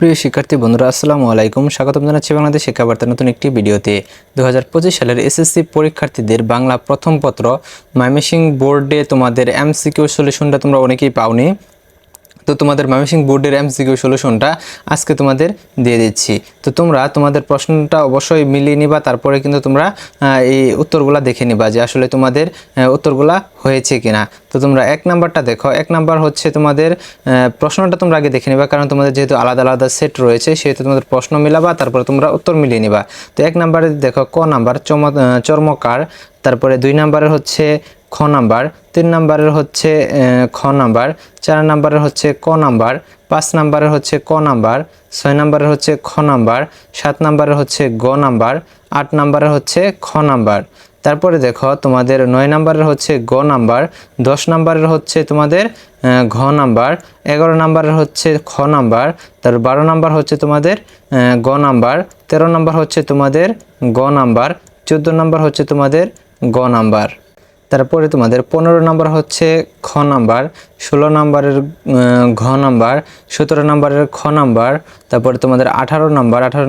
প্রিয় শিক্ষার্থী বন্ধুরা আসসালামু আলাইকুম, স্বাগতম জানাচ্ছি বাংলাদেশ শিক্ষা বার্তার নতুন একটি ভিডিওতে। 2025 সালের এসএসসি পরীক্ষার্থীদের বাংলা প্রথম পত্র ময়মনসিংহ বোর্ডে তোমাদের এমসিকিউ সলিউশনটা তোমরা অনেকেই পাওনি। তো তোমাদের ময়মনসিংহ বোর্ডের এমসিকিউ সলিউশনটা আজকে তোমাদের দিয়ে দিচ্ছি। তো তোমরা তোমাদের প্রশ্নটা অবশ্যই মিলিয়ে নিবা, তারপরে কিন্তু তোমরা এই উত্তরগুলা দেখে নিবা যে আসলে তোমাদের উত্তরগুলা হয়েছে কিনা। তো তোমরা এক নাম্বারটা দেখো। এক নাম্বার হচ্ছে তোমাদের প্রশ্নটা তোমরা আগে দেখে নিবা, কারণ তোমাদের যেহেতু আলাদা আলাদা সেট রয়েছে সেহেতু তোমাদের প্রশ্ন মিলাবা, তারপরে তোমরা উত্তর মিলিয়ে নিবা। তো এক নাম্বারে দেখো ক নাম্বার চর্মকার, তারপরে 2 নাম্বারের হচ্ছে খ নাম্বার, 3 নাম্বারের হচ্ছে খ নাম্বার, 4 নাম্বারের হচ্ছে ক নাম্বার, 5 নাম্বারের হচ্ছে ক নাম্বার, 6 নাম্বারের হচ্ছে খ নাম্বার, 7 নাম্বারের হচ্ছে গ নাম্বার, 8 নাম্বারের হচ্ছে খ নাম্বার। তারপরে দেখো তোমাদের 9 নাম্বারের হচ্ছে গ নাম্বার, 10 নাম্বারের হচ্ছে তোমাদের ঘ নাম্বার, 11 নাম্বারের হচ্ছে খ নাম্বার, তার 12 নাম্বার হচ্ছে তোমাদের গ নাম্বার, 13 নাম্বার হচ্ছে তোমাদের গ নাম্বার, 14 নাম্বার হচ্ছে তোমাদের গ নাম্বার। তারপরে তোমাদের 15 নাম্বার হচ্ছে খ নাম্বার, 16 নাম্বারের ঘ নাম্বার, 17 নাম্বারের খ নাম্বার, তারপরে তোমাদের 18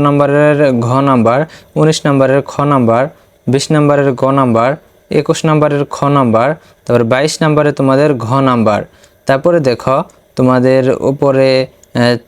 নাম্বারের ঘ নাম্বার, 19 নাম্বারের খ নাম্বার, 20 নাম্বারের গ নাম্বার, 21 নাম্বারের খ নাম্বার, তারপরে 22 নাম্বারে তোমাদের ঘ নাম্বার। তারপরে দেখো তোমাদের উপরে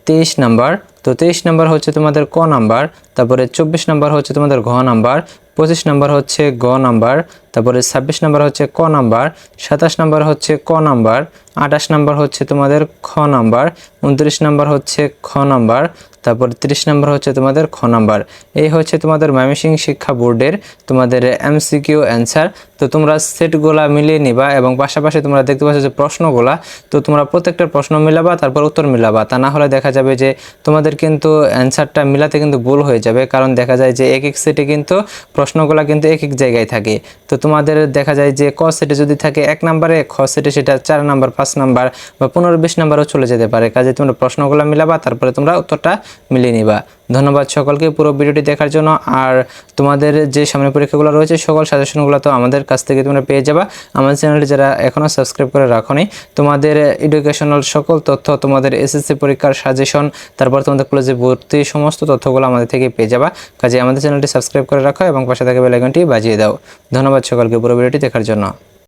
23 নাম্বার, তো 23 নাম্বার হচ্ছে তোমাদের ক নাম্বার, তারপরে 24 নাম্বার হচ্ছে তোমাদের ঘ নাম্বার, 25 নাম্বার হচ্ছে গ নাম্বার, তারপরে 26 নাম্বার হচ্ছে ক নাম্বার, 27 নাম্বার হচ্ছে ক নাম্বার, 28 নাম্বার হচ্ছে তোমাদের খ নাম্বার, 29 নাম্বার হচ্ছে খ নাম্বার, তারপর 30 নাম্বার হচ্ছে তোমাদের খ নাম্বার। এই হচ্ছে তোমাদের ময়মনসিংহ শিক্ষা বোর্ডের তোমাদের এমসিকিউ অ্যান্সার। তো তোমরা সেটগুলা মিলিয়ে নিবা এবং পাশাপাশি তোমরা দেখতে পাচ্ছ যে প্রশ্নগুলা, তো তোমরা প্রত্যেকটা প্রশ্ন মিলাবা, তারপর উত্তর মিলাবা। তা না হলে দেখা যাবে যে তোমাদের কিন্তু অ্যান্সারটা মিলাতে কিন্তু ভুল হয়ে যাবে, কারণ দেখা যায় যে এক এক সেটে কিন্তু প্রশ্নগুলা কিন্তু এক এক জায়গায় থাকে। তো তোমাদের দেখা যায় যে ক সেটে যদি থাকে 1 নাম্বারে, খ সেটে সেটা 4 নাম্বার, 5 নাম্বার বা 15-20 নাম্বারও চলে যেতে পারে। কাজে তোমরা প্রশ্নগুলো মিলাবা, তারপরে তোমরা উত্তরটা মিলিয়ে নিবা। ধন্যবাদ সকলকে পুরো ভিডিওটি দেখার জন্য। আর তোমাদের যে সামনে পরীক্ষাগুলো রয়েছে সকল সাজেশনগুলো তো আমাদের কাছ থেকে তোমরা পেয়ে যাবা। আমাদের চ্যানেলটি যারা এখনও সাবস্ক্রাইব করে রাখোনি, তোমাদের এডুকেশনাল সকল তথ্য, তোমাদের এসএসসি পরীক্ষার সাজেশন, তারপর তোমাদের কলেজে ভর্তি সমস্ত তথ্যগুলো আমাদের থেকে পেয়ে যাবা। কাজে আমাদের চ্যানেলটি সাবস্ক্রাইব করে রাখো এবং পাশে থাকা বেল আইকনটি বাজিয়ে দাও। ধন্যবাদ সকলকে পুরো ভিডিওটি দেখার জন্য।